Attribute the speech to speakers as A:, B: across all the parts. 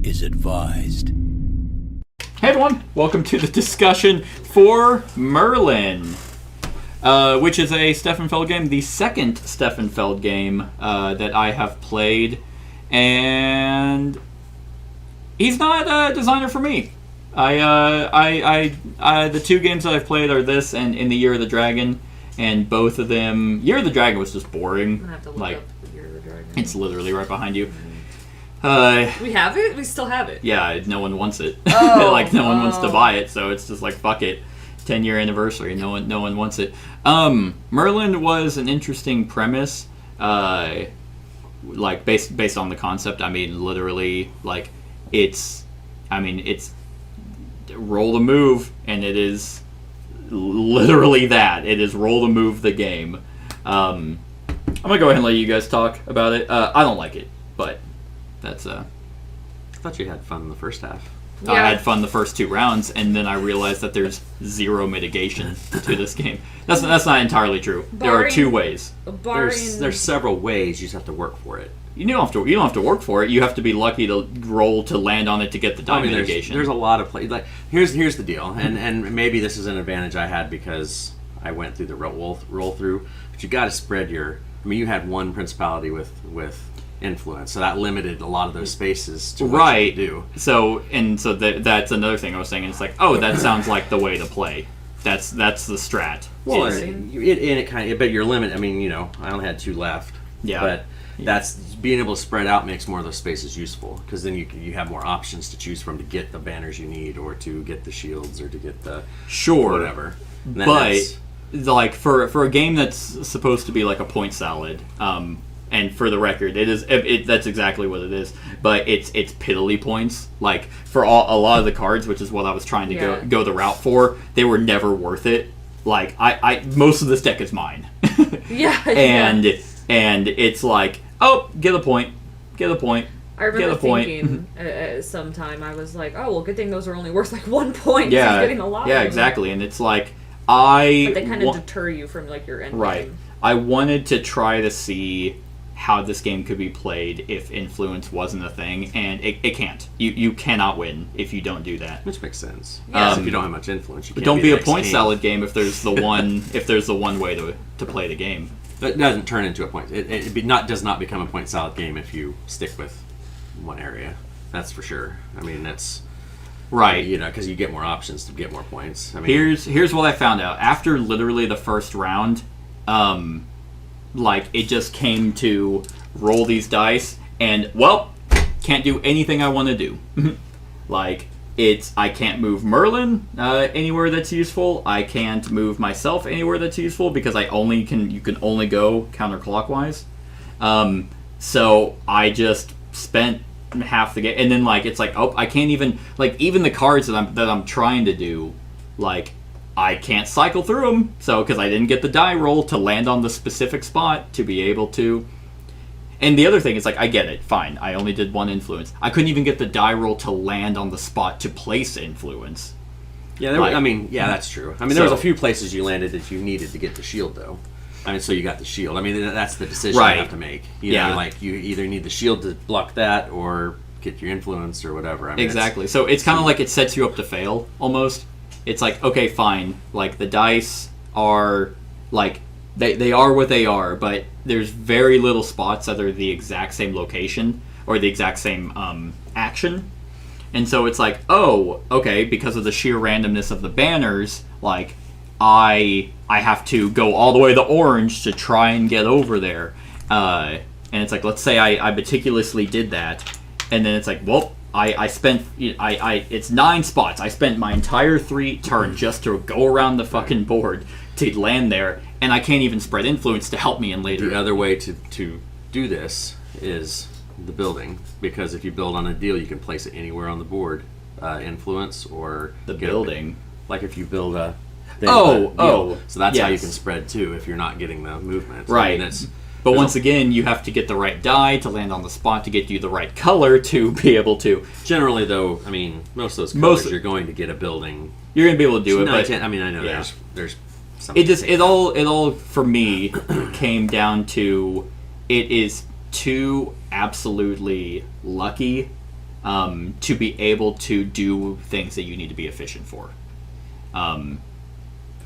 A: is advised.
B: Hey everyone, welcome to the discussion for Merlin, which is a Steffenfeld game, the second Steffenfeld game that I have played, and he's not a designer for me. The two games that I've played are this and In the Year of the Dragon, and both of them, Year of the Dragon was just boring.
C: I'm gonna have to look up the Year of the Dragon.
B: It's literally right behind you.
C: We have it? We still have it.
B: Yeah, no one wants it.
C: Oh,
B: no one wants to buy it, so it's just like, fuck it. 10-year anniversary, no one wants it. Merlin was an interesting premise, based on the concept. I mean, literally, it's roll the move, and it is literally that. It is roll the move the game. I'm gonna go ahead and let you guys talk about it. I don't like it, but that's
D: I thought you had fun in the first half.
C: Yeah.
B: I had fun the first two rounds, and then I realized that there's zero mitigation to this game. That's not entirely true. There are two ways.
D: There's several ways. You just have to work for it.
B: You don't have to work for it. You have to be lucky to roll to land on it to get the die mitigation.
D: There's a lot of play. Like here's the deal, and maybe this is an advantage I had because I went through the roll through. But you got to spread your. I mean, you had one principality with influence, so that limited a lot of those spaces to what you could do.
B: So that's another thing I was saying. It's like, oh, that sounds like the way to play. That's the strat.
D: Well, it kind of, but your limit. I mean, I only had two left.
B: Yeah.
D: But that's being able to spread out makes more of those spaces useful because then you have more options to choose from to get the banners you need or to get the shields or to get the whatever.
B: But like for a game that's supposed to be like a point salad, and for the record, that's exactly what it is. But it's piddly points. Like for a lot of the cards, which is what I was trying to go the route for, they were never worth it. Like I most of this deck is mine. And it's like, oh, get a point.
C: I remember thinking sometime I was like, oh, well, good thing those are only worth like 1 point.
B: Yeah,
C: getting a lot.
B: Yeah,
C: of them.
B: Exactly. And it's like
C: But they kind of deter you from like your end
B: right.
C: game.
B: I wanted to try to see how this game could be played if influence wasn't a thing, and it can't. You cannot win if you don't do that.
D: Which makes sense.
C: Yeah.
D: If you don't have much influence, you can't
B: don't be a point
D: king.
B: salad game if there's the one way to play the game.
D: It doesn't turn into a point. It does not become a point salad game if you stick with one area. That's for sure. I mean, that's
B: right.
D: Because you get more options to get more points. I mean,
B: here's what I found out after literally the first round. It just came to roll these dice, and can't do anything I want to do. I can't move Merlin anywhere that's useful. I can't move myself anywhere that's useful because you can only go counterclockwise. So I just spent half the game, and then it's like, oh, I can't even even the cards that I'm trying to do, I can't cycle through them. So because I didn't get the die roll to land on the specific spot to be able to. And the other thing is, I get it, fine. I only did one influence. I couldn't even get the die roll to land on the spot to place influence.
D: Yeah, that's true. I mean, there was a few places you landed that you needed to get the shield, though. I mean, so you got the shield. I mean, that's the decision you have to make. You either need the shield to block that or get your influence or whatever. I mean,
B: exactly. So it's kind of like it sets you up to fail, almost. It's like, okay, fine. The dice are, they are what they are, but there's very little spots that are the exact same location or the exact same action. And so it's like, oh, okay, because of the sheer randomness of the banners, I have to go all the way to orange to try and get over there. And it's like, let's say I meticulously did that, and then it's like, well, I spent it's 9 spots. I spent my entire 3 turn just to go around the fucking board to land there, and I can't even spread influence to help me in later.
D: The other way to do this is the building, because if you build on a deal, you can place it anywhere on the board, influence or
B: the building.
D: If you build a
B: so
D: that's how you can spread too if you're not getting the movement.
B: Right.
D: I mean,
B: but once again, you have to get the right die to land on the spot to get you the right color to be able to.
D: Generally, though, I mean, most of those colors you're going to get a building.
B: You're going to be able to do it, but
D: I mean, I know there's.
B: It all for me came down to it is too absolutely lucky to be able to do things that you need to be efficient for.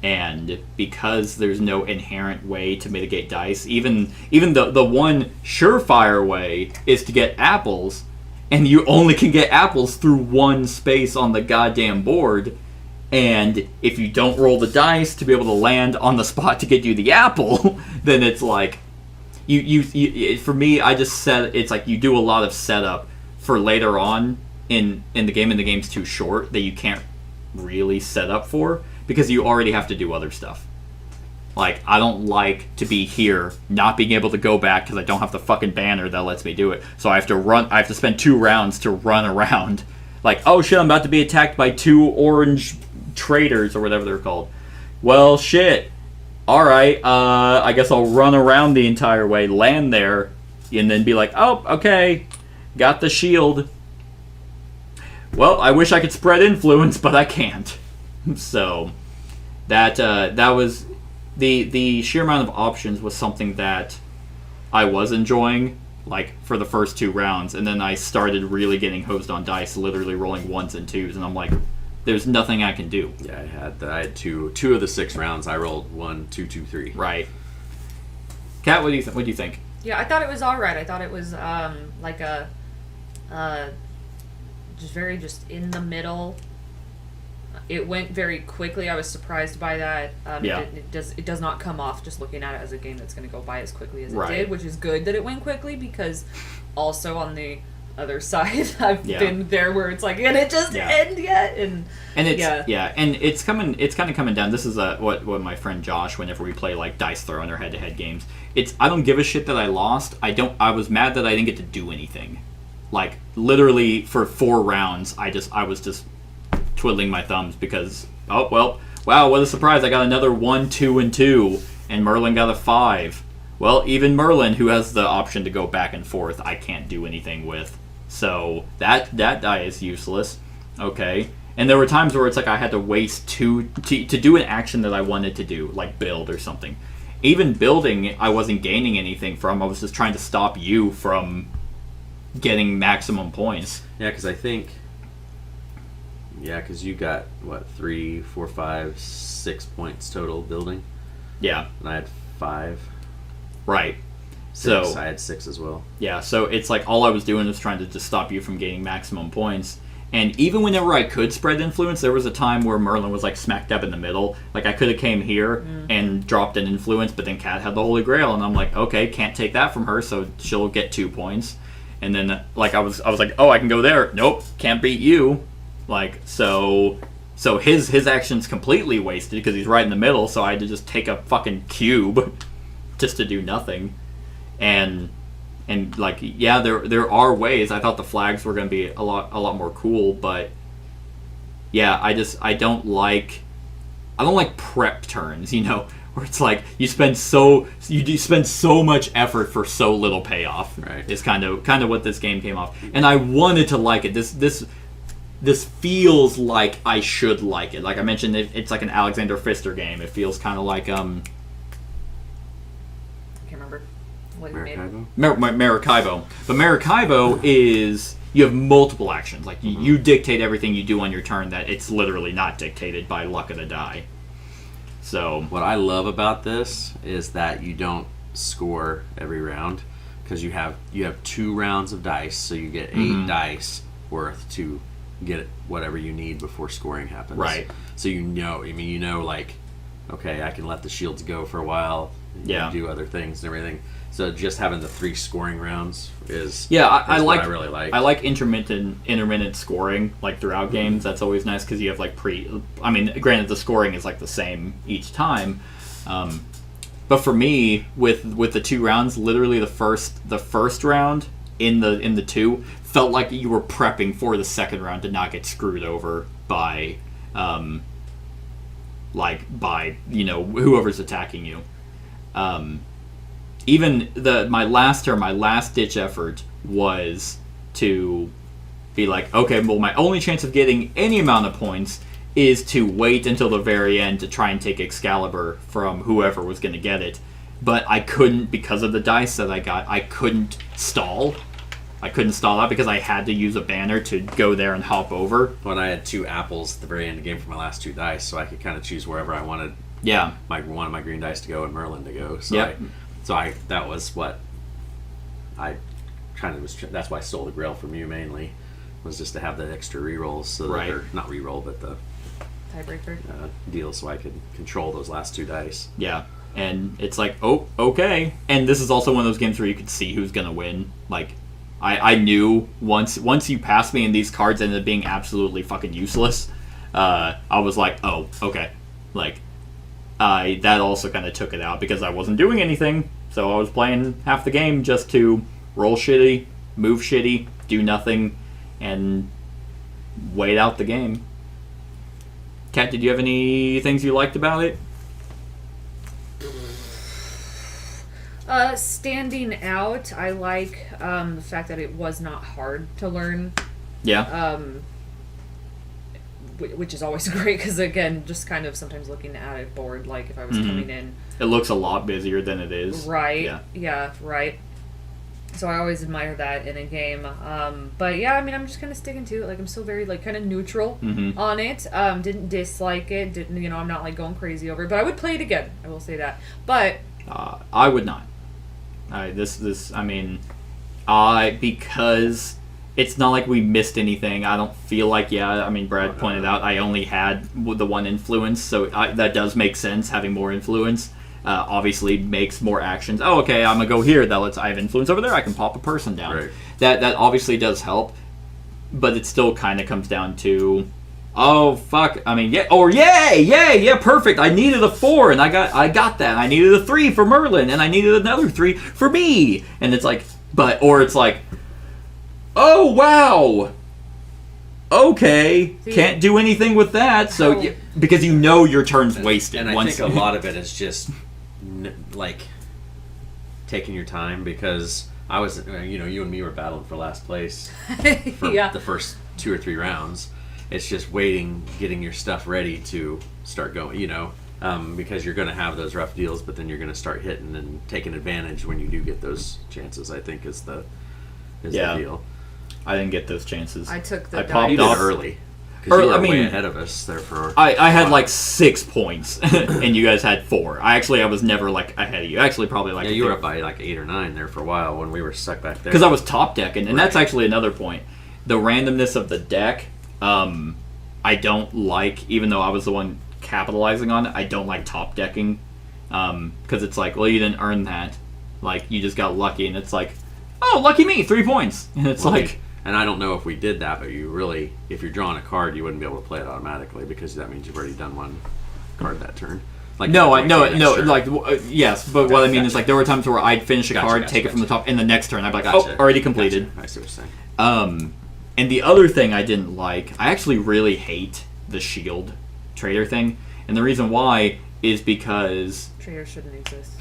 B: And because there's no inherent way to mitigate dice, even the one surefire way is to get apples, and you only can get apples through one space on the goddamn board. And if you don't roll the dice to be able to land on the spot to get you the apple, then it's like you for me, I just said it's like you do a lot of setup for later on in the game, and the game's too short that you can't really set up for because you already have to do other stuff. Like, I don't like to be here not being able to go back because I don't have the fucking banner that lets me do it. So I have to spend 2 rounds to run around. Like, oh shit, I'm about to be attacked by 2 orange traders or whatever they're called. Well, shit. Alright, I guess I'll run around the entire way, land there, and then be like, oh, okay, got the shield. Well, I wish I could spread influence, but I can't. So, that was... The sheer amount of options was something that I was enjoying, like, for the first 2 rounds, and then I started really getting hosed on dice, literally rolling 1s and 2s, and I'm like, there's nothing I can do.
D: Yeah, I had two of the 6 rounds. I rolled 1, 2, 2, 3.
B: Right. Kat, what do you think?
C: Yeah, I thought it was alright. I thought it was like a just in the middle. It went very quickly. I was surprised by that.
B: Yeah.
C: It does not come off just looking at it as a game that's going to go by as quickly as it
B: Right.
C: did, which is good that it went quickly, because also on the other side, I've been there where it's like, and it just end yet, and
B: it's and it's kind of coming down. This is what my friend Josh, whenever we play like dice throwing or head-to-head games, I don't give a shit that I lost. I was mad that I didn't get to do anything. Like, literally for 4 rounds, I was just twiddling my thumbs because, oh, well, wow, what a surprise. I got another 1, 2, and 2, and Merlin got a 5. Well, even Merlin, who has the option to go back and forth, I can't do anything with. So that die is useless. Okay. And there were times where it's like I had to waste 2 to do an action that I wanted to do, like build or something. Even building, I wasn't gaining anything from. I was just trying to stop you from getting maximum points.
D: Yeah, because I think... Yeah, because you got, 3, 4, 5, 6 points total building?
B: Yeah.
D: And I had 5.
B: Right.
D: 6,
B: So
D: I had 6 as well.
B: Yeah, so it's like all I was doing was trying to just stop you from gaining maximum points. And even whenever I could spread influence, there was a time where Merlin was like smack dab in the middle. Like, I could have came here and dropped an influence, but then Kat had the Holy Grail, and I'm like, okay, can't take that from her, so she'll get 2 points. And then like I was like, oh, I can go there. Nope, can't beat you. Like, so his action's completely wasted because he's right in the middle, so I had to just take a fucking cube just to do nothing. And like, yeah, there are ways. I thought the flags were going to be a lot more cool, but yeah, I don't like prep turns, where it's like you spend so much effort for so little payoff.
D: Right.
B: Is kind of what this game came off. And I wanted to like it. This feels like I should like it. Like I mentioned, it's like an Alexander Pfister game. It feels kind of like
C: I can't remember what you made.
B: Maracaibo. But Maracaibo is you have multiple actions. Like you dictate everything you do on your turn. That it's literally not dictated by luck of the die. So
D: what I love about this is that you don't score every round because you have 2 rounds of dice, so you get 8 dice worth to get whatever you need before scoring happens.
B: Right.
D: So like, okay, I can let the shields go for a while.
B: Yeah.
D: Do other things and everything. So just having the 3 scoring rounds is
B: I
D: what I really like.
B: I like intermittent scoring like throughout games. That's always nice because you have like granted the scoring is like the same each time, but for me with the 2 rounds, literally the first round in the 2 felt like you were prepping for the second round to not get screwed over by whoever's attacking you. Even my last ditch effort was to be like, okay, well, my only chance of getting any amount of points is to wait until the very end to try and take Excalibur from whoever was going to get it. But I couldn't, because of the dice that I got, I couldn't stall. I couldn't stall out because I had to use a banner to go there and hop over.
D: When I had 2 apples at the very end of the game for my last 2 dice, so I could kind of choose wherever I wanted.
B: Yeah.
D: One of my green dice to go and Merlin to go. So
B: Yep.
D: that was what I kind of was. That's why I stole the Grail from you mainly, was just to have the extra rerolls. So
B: Right.
D: or not reroll, but the
C: Tiebreaker.
D: deal, so I could control those last 2 dice.
B: Yeah. And it's like, oh, okay. And this is also one of those games where you could see who's gonna win. Like, I knew once you passed me and these cards ended up being absolutely fucking useless, I was like, oh, okay. Like, that also kind of took it out because I wasn't doing anything. So I was playing half the game just to roll shitty, move shitty, do nothing, and wait out the game. Kat, did you have any things you liked about it?
C: Standing out, I like the fact that it was not hard to learn.
B: Yeah.
C: Which is always great because, again, just kind of sometimes looking at it bored, like if I was coming in.
B: It looks a lot busier than it is.
C: Right. Yeah, right. So I always admire that in a game. But yeah, I mean, I'm just kind of sticking to it. Like, I'm still very, like, kind of neutral on it. Didn't dislike it. Didn't, I'm not, like, going crazy over it. But I would play it again. I will say that. But
B: I would not. Because it's not like we missed anything. I don't feel like, Brad pointed out, I only had the one influence, so that does make sense, having more influence. Obviously makes more actions. Oh, okay, I'm gonna go here. I have influence over there. I can pop a person down.
D: Right.
B: That obviously does help, but it still kind of comes down to, oh fuck. I mean, yeah, perfect. I needed a 4, and I got that. I needed a 3 for Merlin, and I needed another 3 for me. And it's like, it's like, oh wow. Okay, can't do anything with that. So because your turn's wasted.
D: And I think a lot of it is just like taking your time, because I was, you and me were battling for last place for the first 2 or 3 rounds. It's just waiting, getting your stuff ready to start going, because you're going to have those rough deals, but then you're going to start hitting and taking advantage when you do get those chances, I think is the deal.
B: I didn't get those chances.
C: I took the
B: I popped
D: You
B: off
D: did early. Because you were way ahead of us there for...
B: I had like 6 points, and you guys had 4. I was never like ahead of you. Actually, probably like...
D: Yeah, you were up by like 8 or 9 there for a while when we were stuck back there.
B: Because I was top decking, and that's actually another point. The randomness of the deck, I don't like, even though I was the one capitalizing on it, I don't like top decking. Because it's like, well, you didn't earn that. Like, you just got lucky, and it's like, oh, lucky me, 3 points. And it's like...
D: And I don't know if we did that, but you really, if you're drawing a card, you wouldn't be able to play it automatically, because that means you've already done one card that turn. Like
B: yes, but what I mean is, like, there were times where I'd finish a card, take it from the top, and the next turn I'd be like, oh, already completed.
D: I see what you're saying.
B: And the other thing I didn't like, I actually really hate the shield trader thing, and the reason why is because
C: trader shouldn't exist.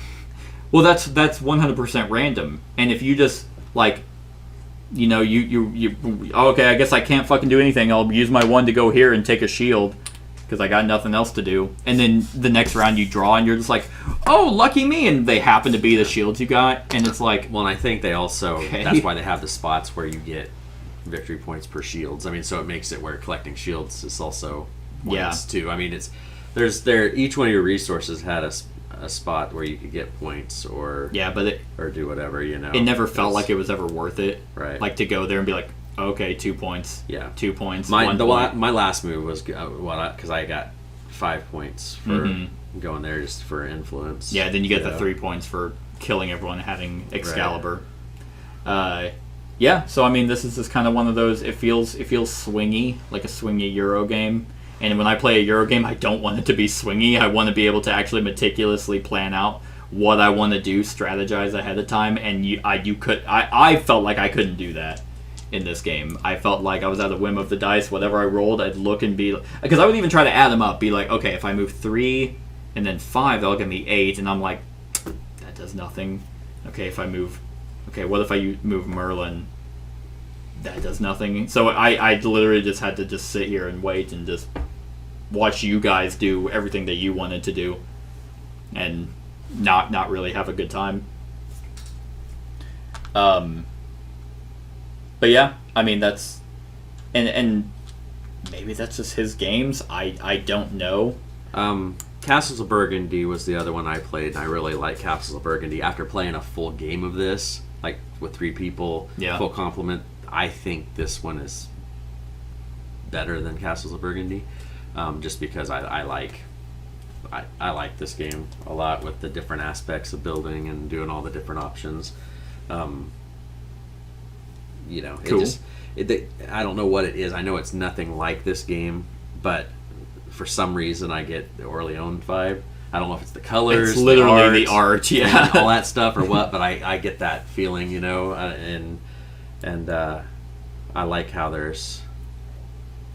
B: Well, that's 100% random, and if you just like, you okay, I guess I can't fucking do anything. I'll use my 1 to go here and take a shield because I got nothing else to do. And then the next round you draw and you're just like, oh, lucky me, and they happen to be the shields you got, and it's like,
D: well, and I think they also that's why they have the spots where you get victory points per shields. I mean, so it makes it where collecting shields is also points too. I mean, each one of your resources had a spot where you could get points or do whatever,
B: It never felt like it was ever worth it,
D: right?
B: Like to go there and be like, okay, 2 points, 2 points.
D: My last move was because I got 5 points for going there just for influence.
B: Yeah, then you get the 3 points for killing everyone having Excalibur.
D: Right.
B: So I mean, this is just kind of one of those. It feels swingy, like a swingy Euro game. And when I play a Euro game, I don't want it to be swingy. I want to be able to actually meticulously plan out what I want to do, strategize ahead of time. And I felt like I couldn't do that in this game. I felt like I was at the whim of the dice. Whatever I rolled, I'd look and be... Because I would even try to add them up. Be like, okay, if I move 3 and then 5, that'll give me 8. And I'm like, that does nothing. Okay, if I move... Okay, what if I move Merlin? That does nothing. So I literally just had to just sit here and wait and just watch you guys do everything that you wanted to do and not really have a good time. But yeah, I mean that's, and maybe that's just his games. I don't know.
D: Castles of Burgundy was the other one I played, and I really like Castles of Burgundy. After playing a full game of this, like with 3 people, full complement, I think this one is better than Castles of Burgundy, just because I like this game a lot with the different aspects of building and doing all the different options.
B: Cool.
D: I don't know what it is. I know it's nothing like this game, but for some reason I get the Orleans vibe. I don't know if it's the colors,
B: it's literally the art,
D: and all that stuff or what, but I get that feeling, and I like how there's.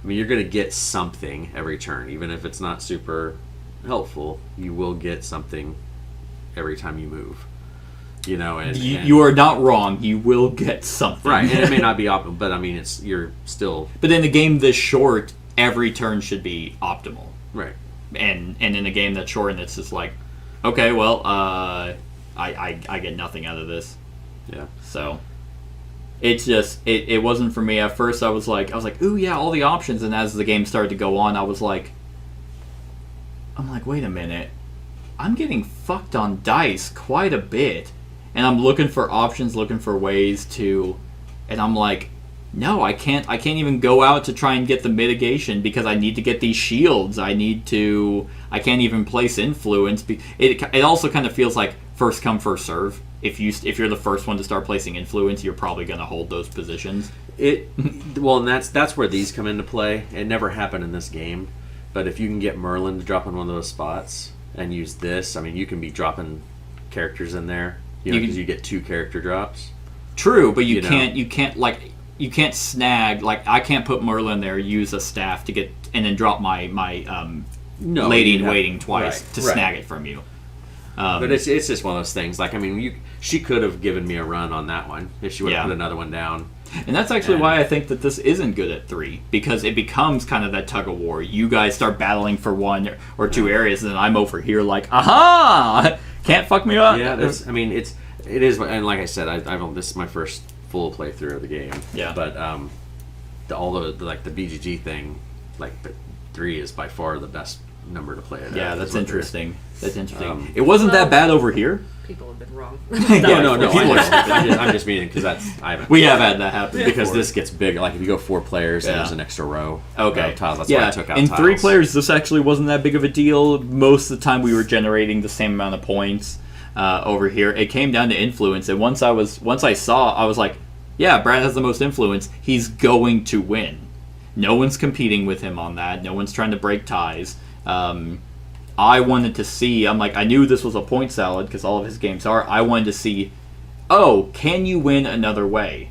D: I mean, you're going to get something every turn, even if it's not super helpful. You will get something every time you move. And
B: you are not wrong. You will get something,
D: right? And it may not be optimal, but I mean, you're still.
B: But in a game this short, every turn should be optimal,
D: right?
B: And in a game that's short, and it's just like, okay, well, I get nothing out of this.
D: Yeah.
B: So it's just it wasn't for me. At first, I was like, ooh yeah, all the options. And as the game started to go on, I'm like, wait a minute, I'm getting fucked on dice quite a bit. And I'm looking for options, looking for ways to, and I'm like, no, I can't even go out to try and get the mitigation because I need to get these shields. I can't even place influence. It also kind of feels like first come, first serve. If you're the first one to start placing influence, you're probably going to hold those positions.
D: And that's where these come into play. It never happened in this game, but if you can get Merlin to drop in one of those spots and use this, I mean, you can be dropping characters in there. Because you get 2 character drops.
B: True, but you can't snag, like I can't put Merlin there, use a staff to get and then drop my lady in waiting twice to snag it from you.
D: But it's just one of those things. Like, I mean, she could have given me a run on that one if she would have put another one down.
B: And that's actually why I think that this isn't good at 3, because it becomes kind of that tug of war. You guys start battling for 1 or 2 areas, and then I'm over here like, aha! Can't fuck me up.
D: Yeah, it is, and like I said, this is my first full playthrough of the game.
B: Yeah.
D: But the BGG thing, like 3 is by far the best number to play it.
B: Yeah, that's interesting. That's interesting. It wasn't that bad over here.
C: People have been wrong.
D: No. I'm just meaning because
B: we have had that happen
D: because
B: before.
D: This gets bigger. Like if you go 4 players, there's an extra row.
B: Okay.
D: Of tiles. That's why I took out
B: in
D: tiles.
B: 3 players, this actually wasn't that big of a deal. Most of the time, we were generating the same amount of points over here. It came down to influence, and once I saw, I was like, yeah, Brad has the most influence. He's going to win. No one's competing with him on that. No one's trying to break ties. I wanted to see, I knew this was a point salad because all of his games are. I wanted to see, can you win another way?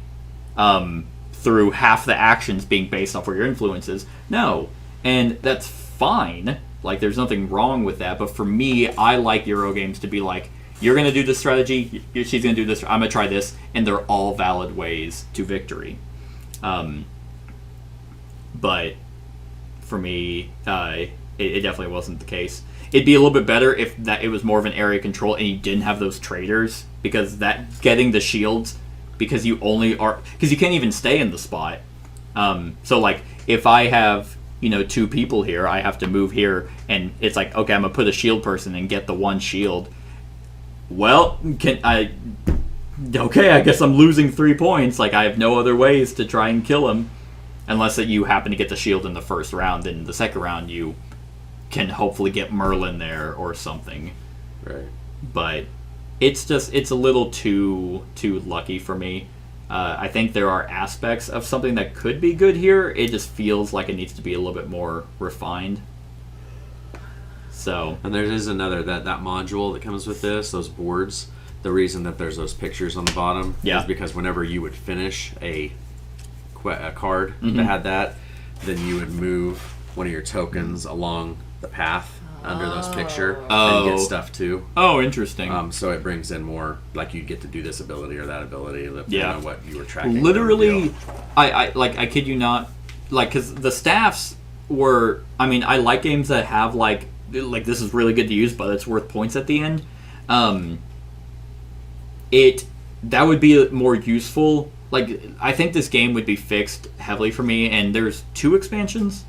B: Through half the actions being based off where your influence is? No. And that's fine. Like, there's nothing wrong with that. But for me, I like Euro games to be like, you're going to do this strategy, she's going to do this, I'm going to try this, and they're all valid ways to victory. But for me, it definitely wasn't the case. It'd be a little bit better if it was more of an area control and you didn't have those traders, because that getting the shields, because you can't even stay in the spot. So like if I have 2 people here, I have to move here, and it's like, okay, I'm gonna put a shield person and get the 1 shield. Well, I guess I'm losing 3 points. Like, I have no other ways to try and kill him, unless that you happen to get the shield in the first round. In the second round, you can hopefully get Merlin there or something.
D: Right.
B: But it's a little too lucky for me. I think there are aspects of something that could be good here. It just feels like it needs to be a little bit more refined. So,
D: and there is another that module that comes with this, those boards. The reason that there's those pictures on the bottom is because whenever you would finish a card that had that, then you would move one of your tokens along the path under those picture and get stuff too.
B: Oh, interesting.
D: So it brings in more, like you get to do this ability or that ability, depending on what you were tracking.
B: Literally, I kid you not, because the staffs were, I like games that have like this is really good to use, but it's worth points at the end. That would be more useful like I think this game would be fixed heavily for me. And there's 2 expansions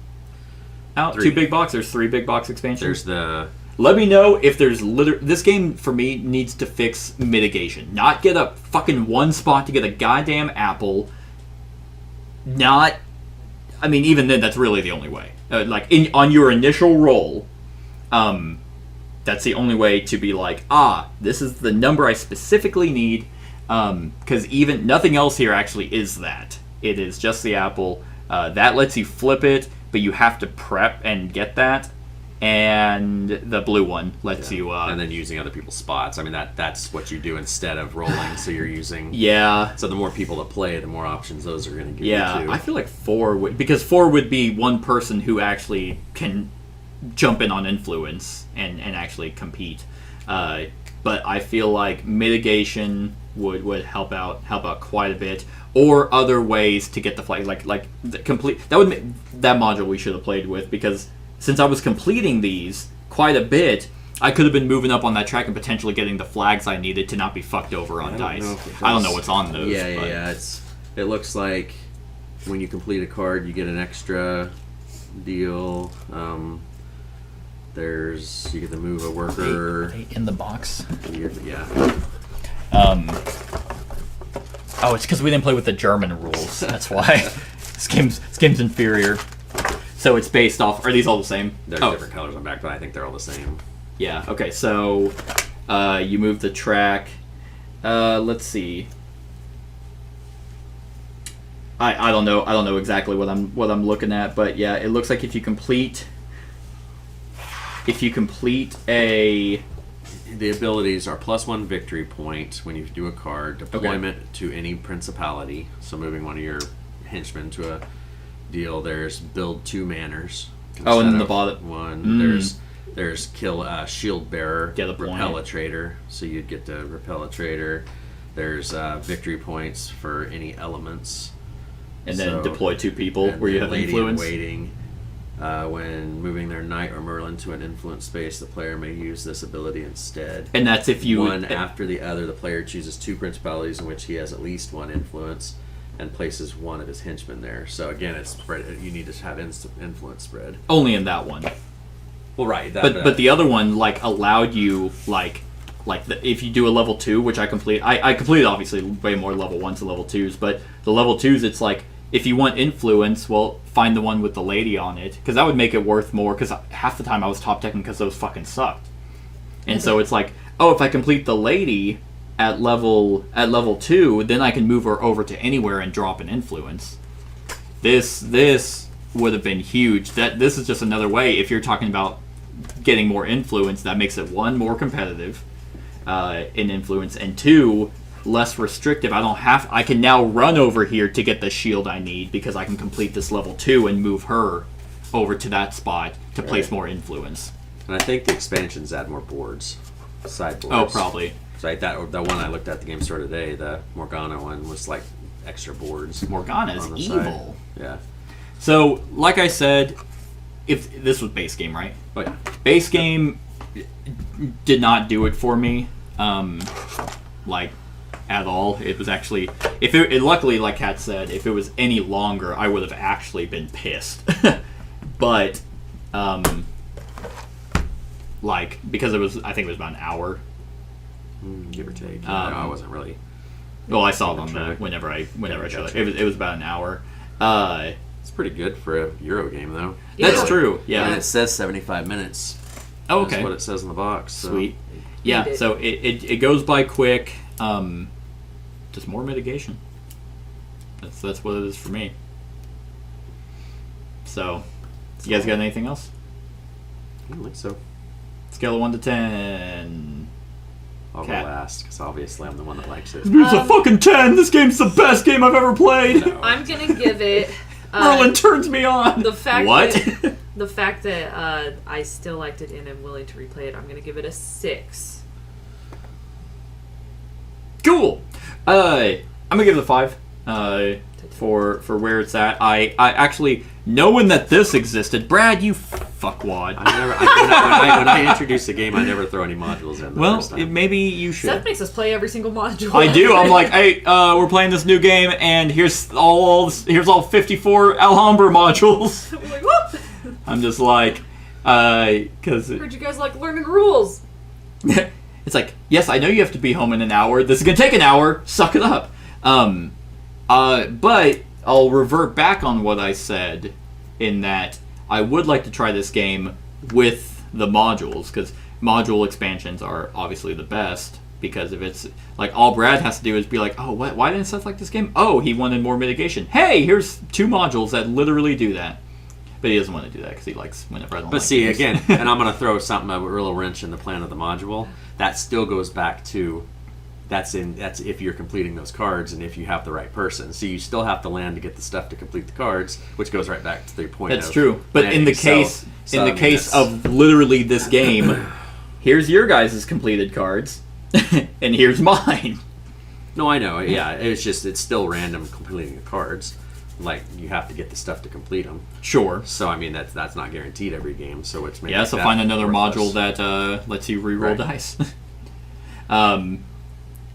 B: out,
D: 3.
B: 2 big box. There's 3 big box expansions.
D: There's the.
B: Let me know if there's this game for me needs to fix mitigation. Not get a fucking one spot to get a goddamn apple. Not, I mean, even then, that's really the only way. On your initial roll, that's the only way to be like, this is the number I specifically need. Because even nothing else here actually is that. It is just the apple. That lets you flip it, but you have to prep and get that. And the blue one lets you...
D: and then using other people's spots. I mean, that's what you do instead of rolling, so you're using...
B: Yeah.
D: So the more people that play, the more options those are going to give you, too.
B: I feel like 4 would... Because 4 would be one person who actually can jump in on influence and actually compete. But I feel like mitigation would help out quite a bit. Or other ways to get the flag. Like the complete... That module we should have played with, because... Since I was completing these quite a bit, I could have been moving up on that track and potentially getting the flags I needed to not be fucked over on dice. I don't know what's on those.
D: Yeah. It looks like when you complete a card, you get an extra deal. You get to move a worker.
B: Are they in the box?
D: Yeah.
B: Oh, it's because we didn't play with the German rules. That's why. This game's inferior. So it's based off... Are these all the same?
D: There's different colors on back, but I think they're all the same.
B: Yeah, okay, so you move the track. Let's see. I don't know exactly what I'm looking at, but yeah, it looks like if you complete a...
D: The abilities are +1 victory point when you do a card, deployment to any principality, so moving one of your henchmen to a deal. There's build 2 manners.
B: And then the bottom
D: one. There's kill a shield bearer.
B: Get a
D: repel a traitor, so you'd get to repel a traitor. There's victory points for any elements.
B: And then deploy 2 people where you have
D: lady
B: influence.
D: In waiting. When moving their knight or Merlin to an influence space, the player may use this ability instead.
B: And that's if you...
D: One after the other, the player chooses 2 principalities in which he has at least 1 influence and places one of his henchmen there. So again, it's spread. You need to have influence spread.
B: Only in that one.
D: Well, right.
B: But the other one allowed you if you do a level 2, which I completed obviously way more level 1s and level 2s. But the level 2s, it's like if you want influence, well, find the one with the lady on it, because that would make it worth more. Because half the time I was top decking because those fucking sucked. And so it's like, if I complete the lady at level 2, then I can move her over to anywhere and drop an influence. This would have been huge. This is just another way, if you're talking about getting more influence, that makes it 1, more competitive in influence, and 2, less restrictive. I can now run over here to get the shield I need because I can complete this level 2 and move her over to that spot to place more influence.
D: And I think the expansions add more boards, sideboards.
B: Oh, probably.
D: So that one I looked at the game store today, the Morgana one, was like extra boards.
B: Morgana's evil.
D: Side. Yeah.
B: So, like I said, if this was base game, right?
D: Oh yeah.
B: Base game did not do it for me, at all. It was actually, luckily, like Kat said, if it was any longer, I would have actually been pissed. But, because I think it was about an hour.
D: Give or take. I wasn't really.
B: Well, I saw them whenever I showed it. It was about an hour.
D: It's pretty good for a Euro game, though.
B: That's true. Yeah,
D: and it says 75 minutes.
B: Oh, okay.
D: That's what it says in the box. So.
B: Sweet. Yeah. So it goes by quick. Just more mitigation. That's what it is for me. So, you guys got anything else?
D: I don't think so.
B: Scale of 1 to 10.
D: I'll go last, because obviously I'm the one that likes it.
B: It's a fucking 10! This game's the best game I've ever played!
D: No.
C: I'm gonna give it...
B: Merlin turns me on!
C: The fact
B: what?
C: that I still liked it and am willing to replay it, I'm gonna give it a 6.
B: Cool! I'm gonna give it a 5. For where it's at. I actually... knowing that this existed, Brad, you fuckwad.
D: When I introduce a game, I never throw any modules in.
B: Well, maybe you should.
C: Seth makes us play every single module.
B: I do. I'm like, hey, we're playing this new game, and here's all 54 Alhambra modules.
C: I'm like, whoop!
B: I'm just like, because
C: Heard you guys like learning rules.
B: it's like, yes, I know you have to be home in an hour. This is gonna take an hour. Suck it up. But I'll revert back on what I said in that I would like to try this game with the modules, because module expansions are obviously the best, because if it's like all Brad has to do is be like, oh, why didn't Seth like this game? Oh, he wanted more mitigation. Hey, here's 2 modules that literally do that. But he doesn't want to do that because he likes whenever I don't
D: But
B: like
D: see,
B: games.
D: again, and I'm going to throw a little wrench in the plan of the module. That still goes back to that's if you're completing those cards and if you have the right person. So you still have to land to get the stuff to complete the cards, which goes right back to the point.
B: That's true. But in the case,
D: so,
B: case of literally this game, here's your guys' completed cards, and here's mine.
D: No, I know. Yeah, it's still random completing the cards. Like, you have to get the stuff to complete them.
B: Sure.
D: So I mean that's not guaranteed every game. So it's maybe
B: so find another module that lets you reroll dice.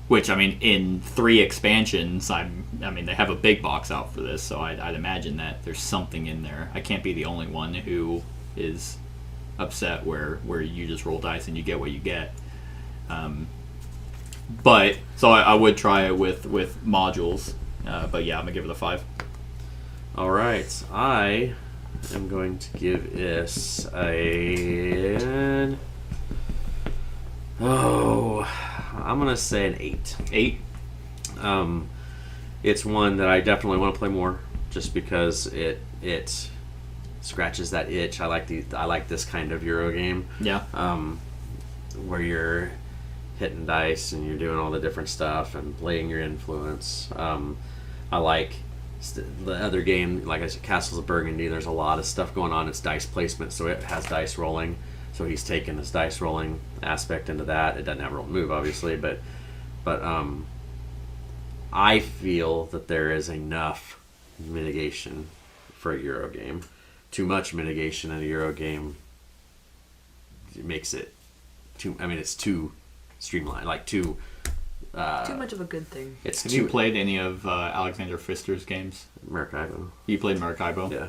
B: Which, I mean, in 3 expansions, I mean, they have a big box out for this, so I'd imagine that there's something in there. I can't be the only one who is upset where you just roll dice and you get what you get. But so I would try it with modules. But yeah, I'm gonna give it a 5.
D: All right, I am going to give this I'm gonna say an 8.
B: 8.
D: It's one that I definitely want to play more, just because it scratches that itch. I like this kind of Euro game.
B: Yeah.
D: Where you're hitting dice and you're doing all the different stuff and playing your influence. I like the other game, like I said, Castles of Burgundy. There's a lot of stuff going on. It's dice placement, so it has dice rolling. So he's taken this dice rolling aspect into that. It doesn't have roll and move, obviously, but I feel that there is enough mitigation for a Euro game. Too much mitigation in a Euro game, it makes it too. I mean, it's too streamlined, like too.
C: Too much of a good thing.
B: Have you played any of Alexander Pfister's games?
D: Maracaibo.
B: You played Maracaibo?
D: Yeah.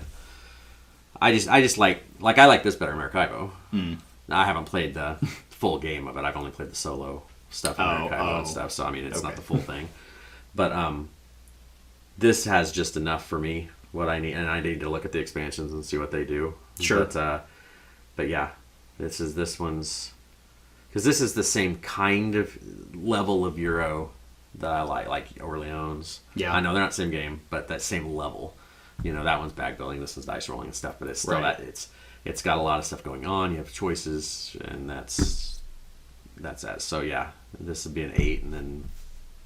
D: I just like I like this better, Maracaibo.
B: Mm.
D: I haven't played the full game of it. I've only played the solo stuff in Maracaibo and stuff. So I mean, it's not the full thing. But this has just enough for me. What I need, and I need to look at the expansions and see what they do.
B: Sure.
D: But yeah, this one's. Because this is the same kind of level of Euro that I like Orleans.
B: Yeah.
D: I know they're not the same game, but that same level. You know, that one's bag building, this one's dice rolling and stuff, but it's still it's got a lot of stuff going on. You have choices, and that's that. So yeah, this would be an 8, and then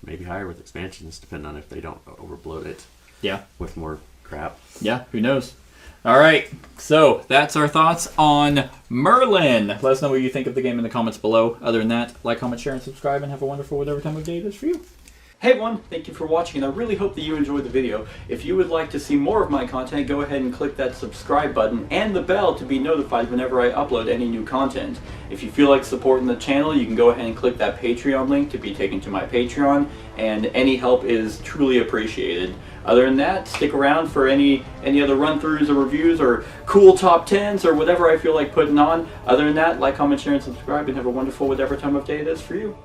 D: maybe higher with expansions, depending on if they don't overbloat it.
B: Yeah.
D: With more crap.
B: Yeah, who knows? All right, so that's our thoughts on Merlin. Let us know what you think of the game in the comments below. Other than that, like, comment, share, and subscribe, and have a wonderful whatever time of day it is for you. Hey everyone, thank you for watching, and I really hope that you enjoyed the video. If you would like to see more of my content, go ahead and click that subscribe button and the bell to be notified whenever I upload any new content. If you feel like supporting the channel, you can go ahead and click that Patreon link to be taken to my Patreon, and any help is truly appreciated. Other than that, stick around for any other run-throughs or reviews or cool top 10s or whatever I feel like putting on. Other than that, like, comment, share, and subscribe, and have a wonderful whatever time of day it is for you.